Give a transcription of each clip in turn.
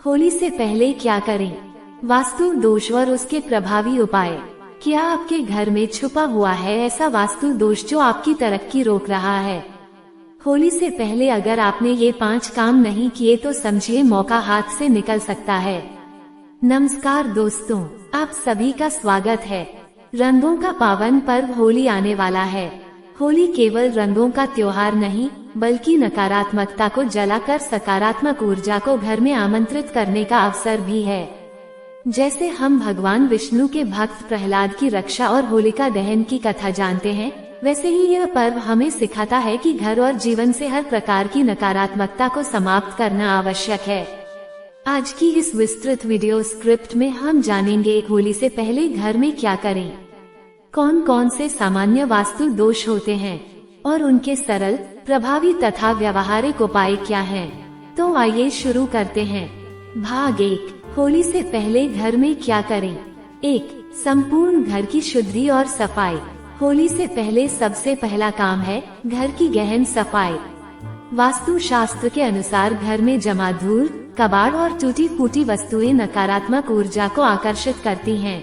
होली से पहले क्या करें? वास्तु दोष और उसके प्रभावी उपाय। क्या आपके घर में छुपा हुआ है ऐसा वास्तु दोष जो आपकी तरक्की रोक रहा है? होली से पहले अगर आपने ये 5 काम नहीं किए तो समझिए मौका हाथ से निकल सकता है। नमस्कार दोस्तों, आप सभी का स्वागत है। रंगों का पावन पर्व होली आने वाला है। होली केवल रंगों का त्योहार नहीं, बल्कि नकारात्मकता को जलाकर सकारात्मक ऊर्जा को घर में आमंत्रित करने का अवसर भी है। जैसे हम भगवान विष्णु के भक्त प्रहलाद की रक्षा और होलिका दहन की कथा जानते हैं, वैसे ही यह पर्व हमें सिखाता है कि घर और जीवन से हर प्रकार की नकारात्मकता को समाप्त करना आवश्यक है। आज की इस विस्तृत वीडियो स्क्रिप्ट में हम जानेंगे होली से पहले घर में क्या करें, कौन कौन से सामान्य वास्तु दोष होते हैं और उनके सरल, प्रभावी तथा व्यवहारिक उपाय क्या हैं। तो आइए शुरू करते हैं। भाग 1, होली से पहले घर में क्या करें। 1. संपूर्ण घर की शुद्धि और सफाई। होली से पहले सबसे पहला काम है घर की गहन सफाई। वास्तु शास्त्र के अनुसार घर में जमा धूल, कबाड़ और टूटी फूटी वस्तुएं नकारात्मक ऊर्जा को आकर्षित करती हैं।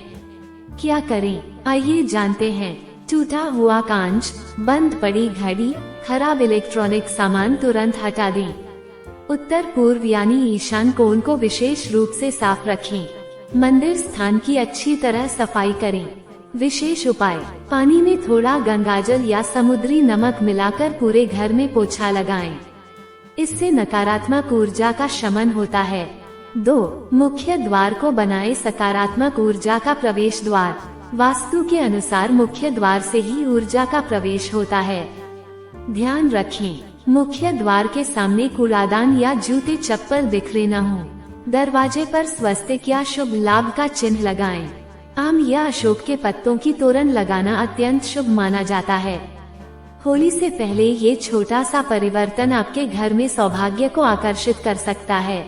क्या करें, आइए जानते हैं। टूटा हुआ कांच, बंद पड़ी घड़ी, खराब इलेक्ट्रॉनिक सामान तुरंत हटा दें। उत्तर पूर्व यानी ईशान कोण को विशेष रूप से साफ रखें। मंदिर स्थान की अच्छी तरह सफाई करें। विशेष उपाय, पानी में थोड़ा गंगाजल या समुद्री नमक मिलाकर पूरे घर में पोछा लगाएं। इससे नकारात्मक ऊर्जा का शमन होता है। 2. मुख्य द्वार को बनाए सकारात्मक ऊर्जा का प्रवेश द्वार। वास्तु के अनुसार मुख्य द्वार से ही ऊर्जा का प्रवेश होता है। ध्यान रखें, मुख्य द्वार के सामने कूड़ादान या जूते चप्पल बिखरे न हों। दरवाजे पर स्वस्तिक या शुभ लाभ का चिन्ह लगाएं। आम या अशोक के पत्तों की तोरण लगाना अत्यंत शुभ माना जाता है। होली से पहले ये छोटा सा परिवर्तन आपके घर में सौभाग्य को आकर्षित कर सकता है।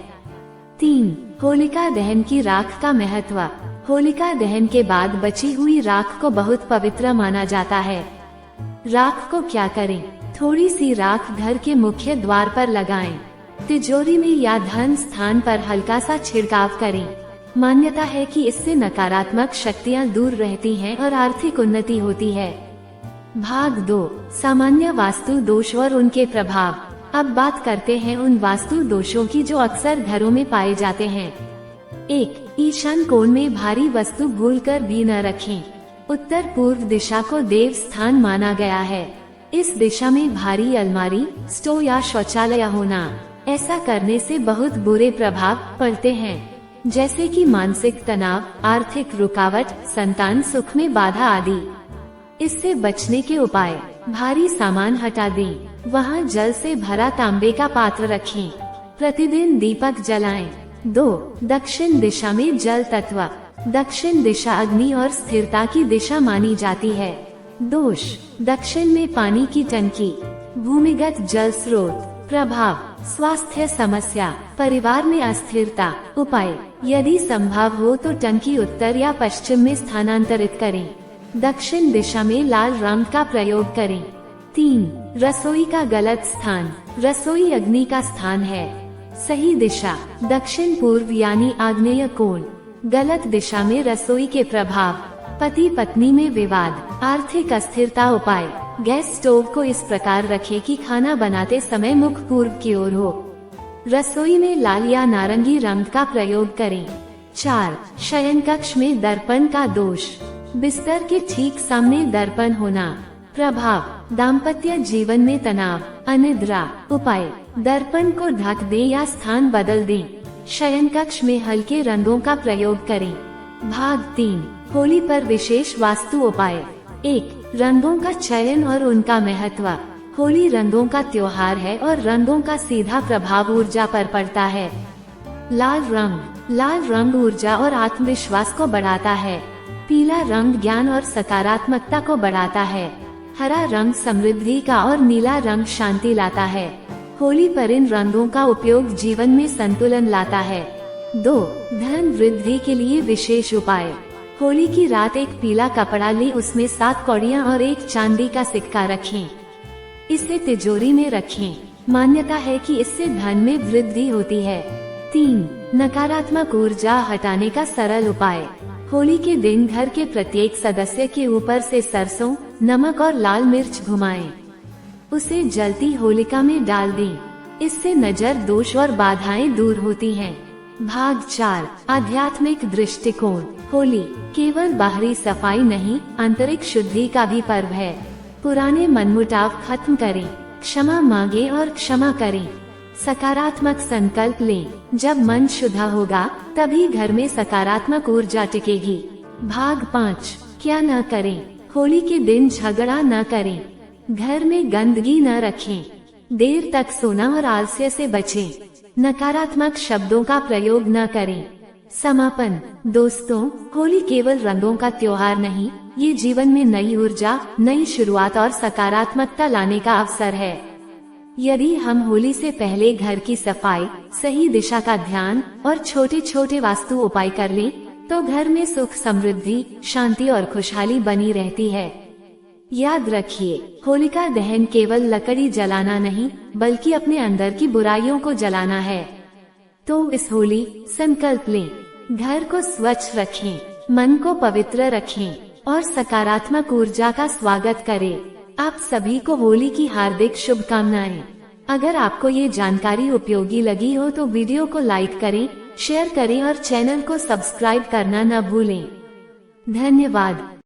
3. होलिका दहन की राख का महत्व। होलिका दहन के बाद बची हुई राख को बहुत पवित्र माना जाता है। राख को क्या करें? थोड़ी सी राख घर के मुख्य द्वार पर लगाएं। तिजोरी में या धन स्थान पर हल्का सा छिड़काव करें। मान्यता है कि इससे नकारात्मक शक्तियां दूर रहती हैं और आर्थिक उन्नति होती है। भाग 2, सामान्य वास्तु दोष और उनके प्रभाव। अब बात करते हैं उन वास्तु दोषों की जो अक्सर घरों में पाए जाते हैं। 1. ईशान कोण में भारी वस्तु भूलकर भी न रखें। उत्तर पूर्व दिशा को देव स्थान माना गया है। इस दिशा में भारी अलमारी, स्टोव या शौचालय होना, ऐसा करने से बहुत बुरे प्रभाव पड़ते हैं, जैसे कि मानसिक तनाव, आर्थिक रुकावट, संतान सुख में बाधा आदि। इससे बचने के उपाय, भारी सामान हटा दें। वहाँ जल से भरा तांबे का पात्र रखें। प्रतिदिन दीपक जलाएं। 2. दक्षिण दिशा में जल तत्व। दक्षिण दिशा अग्नि और स्थिरता की दिशा मानी जाती है। दोष, दक्षिण में पानी की टंकी, भूमिगत जल स्रोत। प्रभाव, स्वास्थ्य समस्या, परिवार में अस्थिरता। उपाय, यदि संभव हो तो टंकी उत्तर या पश्चिम में स्थानांतरित करें। दक्षिण दिशा में लाल रंग का प्रयोग करें। 3. रसोई का गलत स्थान। रसोई अग्नि का स्थान है। सही दिशा, दक्षिण पूर्व यानी आग्नेय कोण। गलत दिशा में रसोई के प्रभाव, पति पत्नी में विवाद, आर्थिक अस्थिरता। उपाय, गैस स्टोव को इस प्रकार रखें कि खाना बनाते समय मुख पूर्व की ओर हो। रसोई में लाल या नारंगी रंग का प्रयोग करें। 4. शयन कक्ष में दर्पण का दोष। बिस्तर के ठीक सामने दर्पण होना। प्रभाव, दाम्पत्य जीवन में तनाव, अनिद्रा। उपाय, दर्पण को ढक दें या स्थान बदल दें। शयन कक्ष में हल्के रंगों का प्रयोग करें। भाग 3, होली पर विशेष वास्तु उपाय। 1. रंगों का चयन और उनका महत्व। होली रंगों का त्योहार है और रंगों का सीधा प्रभाव ऊर्जा पर पड़ता है। लाल रंग ऊर्जा और आत्मविश्वास को बढ़ाता है। पीला रंग ज्ञान और सकारात्मकता को बढ़ाता है। हरा रंग समृद्धि का और नीला रंग शांति लाता है। होली पर इन रंगों का उपयोग जीवन में संतुलन लाता है। 2. धन वृद्धि के लिए विशेष उपाय। होली की रात एक पीला कपड़ा ले उसमें 7 कौड़ियाँ और एक चांदी का सिक्का रखें। इसे तिजोरी में रखें। मान्यता है कि इससे धन में वृद्धि होती है। 3. नकारात्मक ऊर्जा हटाने का सरल उपाय। होली के दिन घर के प्रत्येक सदस्य के ऊपर से सरसों, नमक और लाल मिर्च घुमाएं। उसे जलती होलिका में डाल दें। इससे नजर दोष और बाधाएं दूर होती हैं। भाग 4, आध्यात्मिक दृष्टिकोण। होली केवल बाहरी सफाई नहीं, आंतरिक शुद्धि का भी पर्व है। पुराने मनमुटाव खत्म करें, क्षमा मांगे और क्षमा करें। सकारात्मक संकल्प लें। जब मन शुद्ध होगा तभी घर में सकारात्मक ऊर्जा टिकेगी। भाग 5, क्या न करें। होली के दिन झगड़ा न करें। घर में गंदगी न रखें। देर तक सोना और आलस्य से बचें। नकारात्मक शब्दों का प्रयोग न करें। समापन। दोस्तों, होली केवल रंगों का त्योहार नहीं, ये जीवन में नई ऊर्जा, नई शुरुआत और सकारात्मकता लाने का अवसर है। यदि हम होली से पहले घर की सफाई, सही दिशा का ध्यान और छोटे छोटे वास्तु उपाय कर लें, तो घर में सुख, समृद्धि, शांति और खुशहाली बनी रहती है। याद रखिए, होलिका दहन केवल लकड़ी जलाना नहीं, बल्कि अपने अंदर की बुराइयों को जलाना है। तो इस होली संकल्प लें, घर को स्वच्छ रखें, मन को पवित्र रखें और सकारात्मक ऊर्जा का स्वागत करें। आप सभी को होली की हार्दिक शुभकामनाएं। अगर आपको ये जानकारी उपयोगी लगी हो तो वीडियो को लाइक करें, शेयर करें और चैनल को सब्सक्राइब करना न भूलें। धन्यवाद।